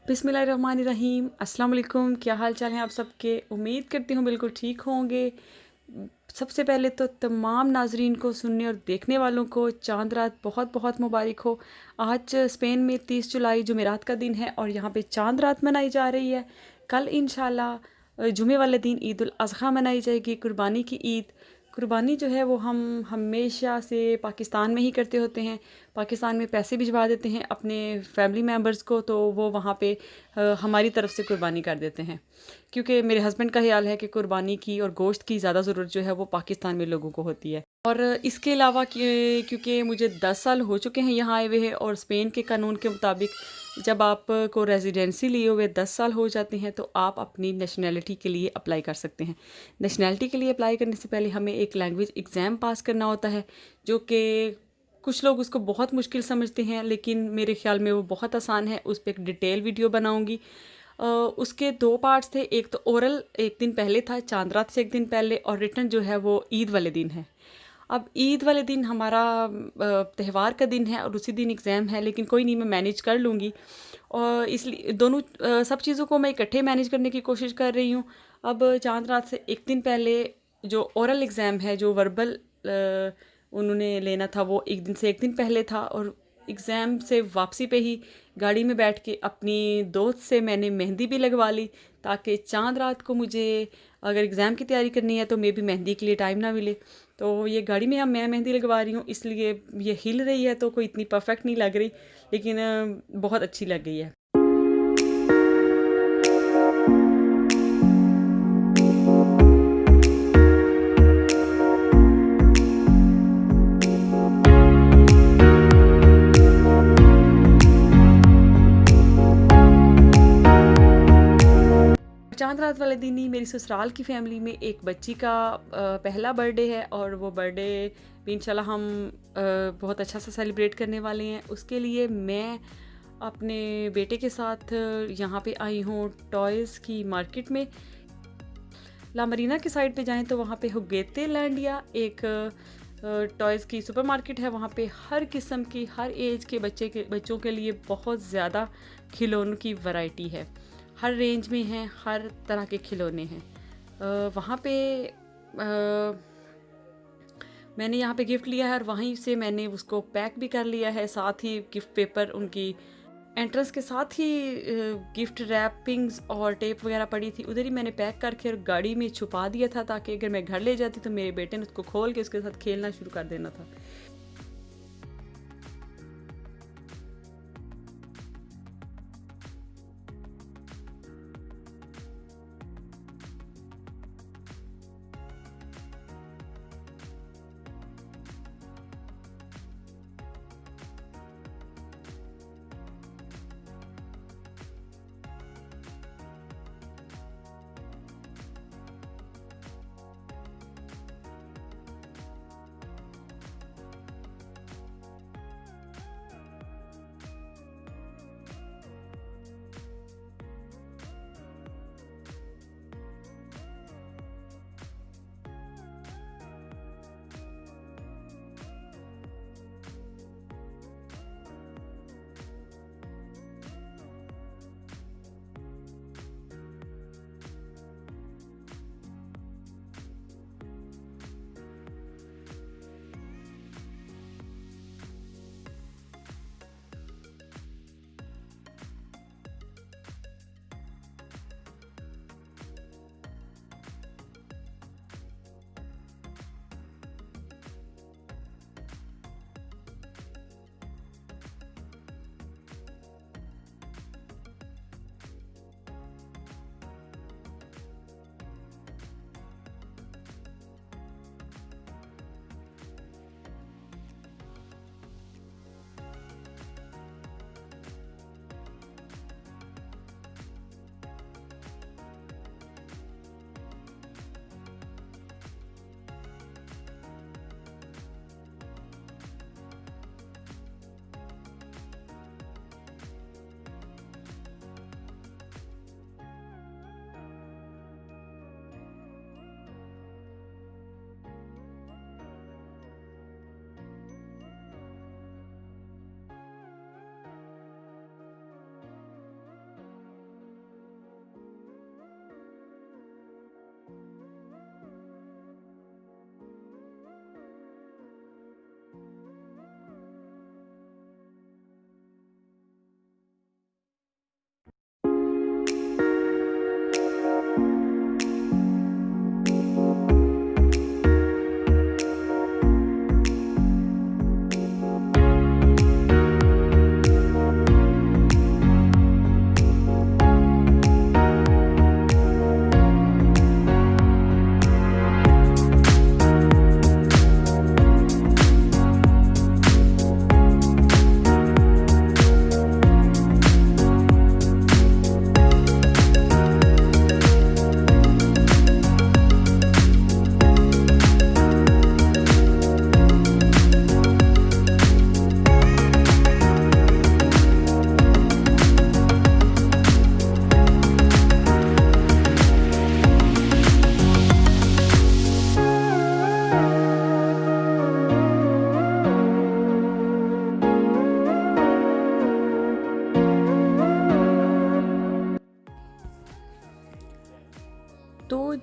बिस्मिल्लाहिर्रहमानिर्रहीम। अस्सलाम वालेकुम। क्या हाल चाल हैं आप सबके? उम्मीद करती हूँ बिल्कुल ठीक होंगे। सबसे पहले तो तमाम नाज़रीन को, सुनने और देखने वालों को चाँद रात बहुत बहुत मुबारक हो। आज स्पेन में 30 जुलाई जुमेरात का दिन है और यहाँ पे चाँद रात मनाई जा रही है। कल इंशाल्लाह जुमे वाले दिन ईद उल अज़हा मनाई जाएगी, कुर्बानी की ईद। कुर्बानी जो है वो हम हमेशा से पाकिस्तान में ही करते होते हैं। पाकिस्तान में पैसे भिजवा देते हैं अपने फैमिली मेम्बर्स को, तो वो वहाँ पे हमारी तरफ से कुर्बानी कर देते हैं। क्योंकि मेरे हस्बैंड का ख्याल है कि कुर्बानी की और गोश्त की ज़्यादा ज़रूरत जो है वो पाकिस्तान में लोगों को होती है। और इसके अलावा क्योंकि मुझे 10 साल हो चुके हैं यहाँ आए हुए हैं, और स्पेन के कानून के मुताबिक जब आपको रेजिडेंसी लिए हुए 10 साल हो जाते हैं तो आप अपनी नेशनैलिटी के लिए अप्लाई कर सकते हैं। नेशनैलिटी के लिए अप्लाई करने से पहले हमें एक लैंग्वेज एग्ज़ाम पास करना होता है, जो कि कुछ लोग उसको बहुत मुश्किल समझते हैं, लेकिन मेरे ख़्याल में वो बहुत आसान है। उस पे एक डिटेल वीडियो बनाऊँगी। उसके 2 पार्ट्स थे। एक तो ओरल एक दिन पहले था, चाँद रात से एक दिन पहले, और रिटन जो है वो ईद वाले दिन है। अब ईद वाले दिन हमारा त्यौहार का दिन है और उसी दिन एग्ज़ाम है, लेकिन कोई नहीं, मैं मैनेज कर लूँगी। और इसलिए दोनों सब चीज़ों को मैं इकट्ठे मैनेज करने की कोशिश कर रही हूँ। अब चाँद रात से एक दिन पहले जो ओरल एग्ज़ाम है, जो वर्बल उन्होंने लेना था, वो एक दिन से एक दिन पहले था। और एग्ज़ाम से वापसी पे ही गाड़ी में बैठ के अपनी दोस्त से मैंने मेहंदी भी लगवा ली, ताकि चाँद रात को मुझे अगर एग्ज़ाम की तैयारी करनी है तो मे बी मेहंदी के लिए टाइम ना मिले। तो ये गाड़ी में अब मैं मेहंदी लगवा रही हूँ, इसलिए ये हिल रही है तो कोई इतनी परफेक्ट नहीं लग रही, लेकिन बहुत अच्छी लग गई है। चाँद रात वाले दिन ही मेरी ससुराल की फैमिली में एक बच्ची का पहला बर्थडे है, और वो बर्थडे भी इंशाल्लाह हम बहुत अच्छा सा सेलिब्रेट करने वाले हैं। उसके लिए मैं अपने बेटे के साथ यहाँ पे आई हूँ टॉयज़ की मार्केट में। ला मरीना की साइड पे जाएं तो वहाँ पे हुगेते लैंड या एक टॉयज़ की सुपरमार्केट है। वहाँ पे हर किस्म की, हर एज के बच्चों के लिए बहुत ज़्यादा खिलौनों की वैरायटी है। हर रेंज में हैं, हर तरह के खिलौने हैं। वहाँ पे मैंने यहाँ पे गिफ्ट लिया है और वहीं से मैंने उसको पैक भी कर लिया है। साथ ही गिफ्ट पेपर, उनकी एंट्रेंस के साथ ही गिफ्ट रैपिंग्स और टेप वगैरह पड़ी थी, उधर ही मैंने पैक करके और गाड़ी में छुपा दिया था, ताकि अगर मैं घर ले जाती तो मेरे बेटे ने उसको खोल के उसके साथ खेलना शुरू कर देना था।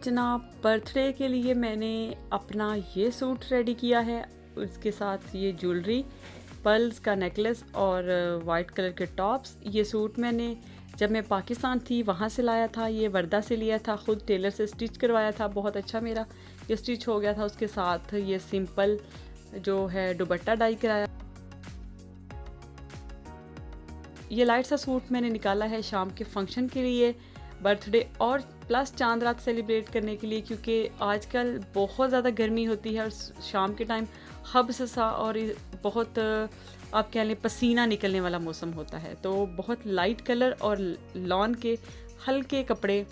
जनाब, बर्थडे के लिए मैंने अपना ये सूट रेडी किया है, उसके साथ ये ज्वेलरी, पर्ल्स का नेकलेस और वाइट कलर के टॉप्स। ये सूट मैंने जब मैं पाकिस्तान थी वहाँ से लाया था, ये वर्दा से लिया था, ख़ुद टेलर से स्टिच करवाया था, बहुत अच्छा मेरा ये स्टिच हो गया था। उसके साथ ये सिंपल जो है दुपट्टा डाई कराया। ये लाइट सा सूट मैंने निकाला है शाम के फंक्शन के लिए, बर्थडे और प्लस चांद रात सेलिब्रेट करने के लिए, क्योंकि आजकल बहुत ज़्यादा गर्मी होती है और शाम के टाइम हब्स सा और बहुत आप कह लें पसीना निकलने वाला मौसम होता है। तो बहुत लाइट कलर और लॉन के हल्के कपड़े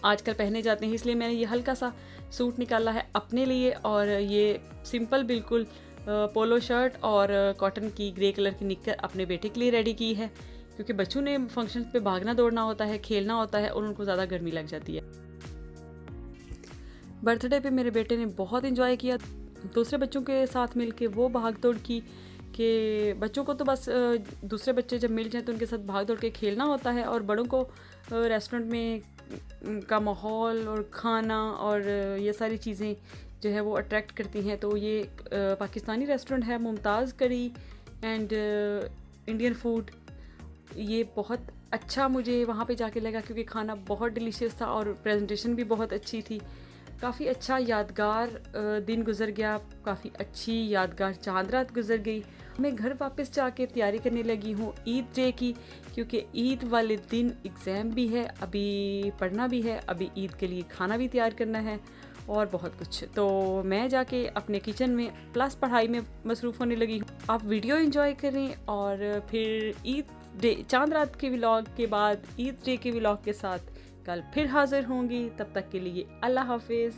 आजकल पहने जाते हैं, इसलिए मैंने ये हल्का सा सूट निकाला है अपने लिए। और ये सिंपल बिल्कुल पोलो शर्ट और कॉटन की ग्रे कलर की निक्कर अपने बेटे के लिए रेडी की है, क्योंकि बच्चों ने फंक्शन पे भागना दौड़ना होता है, खेलना होता है और उनको ज़्यादा गर्मी लग जाती है। बर्थडे पे मेरे बेटे ने बहुत इन्जॉय किया, दूसरे बच्चों के साथ मिलके वो भाग दौड़ की कि बच्चों को तो बस दूसरे बच्चे जब मिल जाएं तो उनके साथ भाग दौड़ के खेलना होता है, और बड़ों को रेस्टोरेंट में का माहौल और खाना और ये सारी चीज़ें जो है वो अट्रैक्ट करती हैं। तो ये पाकिस्तानी रेस्टोरेंट है, मुमताज़ करी एंड इंडियन फूड। ये बहुत अच्छा मुझे वहाँ पे जाके लगा, क्योंकि खाना बहुत डिलीशियस था और प्रेजेंटेशन भी बहुत अच्छी थी। काफ़ी अच्छा यादगार दिन गुजर गया, काफ़ी अच्छी यादगार चांद रात गुजर गई। मैं घर वापस जाके तैयारी करने लगी हूँ ईद डे की, क्योंकि ईद वाले दिन एग्ज़ाम भी है, अभी पढ़ना भी है, अभी ईद के लिए खाना भी तैयार करना है और बहुत कुछ। तो मैं जाके अपने किचन में प्लस पढ़ाई में मसरूफ़ होने लगी हूँ। आप वीडियो एंजॉय करें और फिर ईद डे चांद रात के व्लॉग के बाद ईद डे के व्लॉग के साथ कल फिर हाज़िर होंगी। तब तक के लिए अल्लाह हाफिज़।